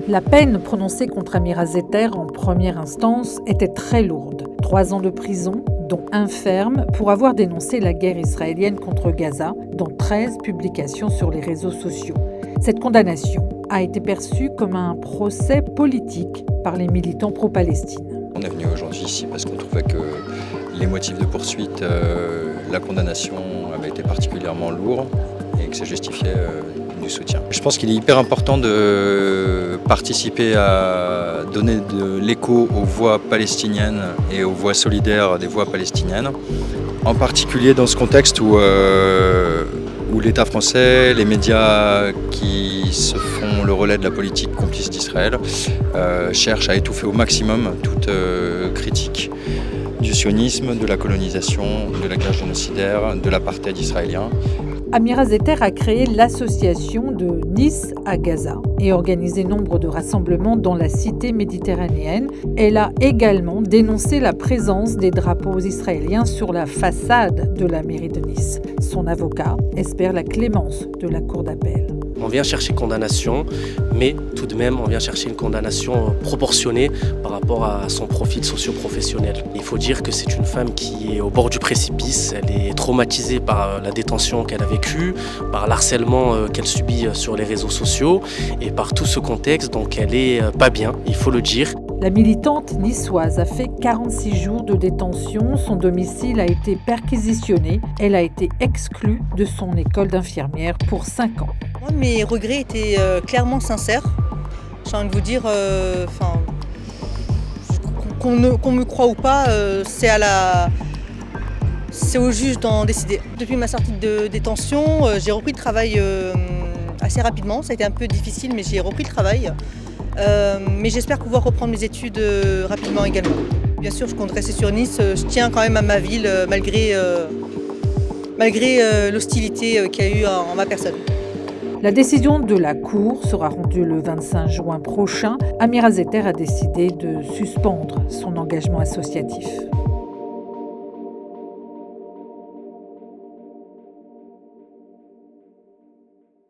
La peine prononcée contre Amira Zeter en première instance était très lourde. 3 ans de prison, dont 1 ferme, pour avoir dénoncé la guerre israélienne contre Gaza dans 13 publications sur les réseaux sociaux. Cette condamnation a été perçue comme un procès politique par les militants pro-Palestine. On est venu aujourd'hui ici parce qu'on trouvait que les motifs de poursuite, la condamnation avait été particulièrement lourd et que ça justifiait du soutien. Je pense qu'il est hyper important de participer à donner de l'écho aux voix palestiniennes et aux voix solidaires des voix palestiniennes, en particulier dans ce contexte où l'État français, les médias qui se font le relais de la politique complice d'Israël cherchent à étouffer au maximum toute critique du sionisme, de la colonisation, de la guerre génocidaire, de l'apartheid israélien. Amira Zeter a créé l'association de Nice à Gaza et organisé nombre de rassemblements dans la cité méditerranéenne. Elle a également dénoncé la présence des drapeaux israéliens sur la façade de la mairie de Nice. Son avocat espère la clémence de la cour d'appel. On vient chercher condamnation, mais tout de même, on vient chercher une condamnation proportionnée par rapport à son profil socio-professionnel. Il faut dire que c'est une femme qui est au bord du précipice. Elle est traumatisée par la détention qu'elle a vécue, par l'harcèlement qu'elle subit sur les réseaux sociaux et par tout ce contexte. Donc elle est pas bien, il faut le dire. La militante niçoise a fait 46 jours de détention. Son domicile a été perquisitionné. Elle a été exclue de son école d'infirmière pour 5 ans. Moi, mes regrets étaient clairement sincères. J'ai envie de vous dire, qu'on me croit ou pas, c'est au juge d'en décider. Depuis ma sortie de détention, j'ai repris le travail assez rapidement. Ça a été un peu difficile, mais j'ai repris le travail. Mais j'espère pouvoir reprendre mes études rapidement également. Bien sûr, je compte rester sur Nice. Je tiens quand même à ma ville, malgré l'hostilité qu'il y a eu en ma personne. La décision de la Cour sera rendue le 25 juin prochain. Amira Zeter a décidé de suspendre son engagement associatif.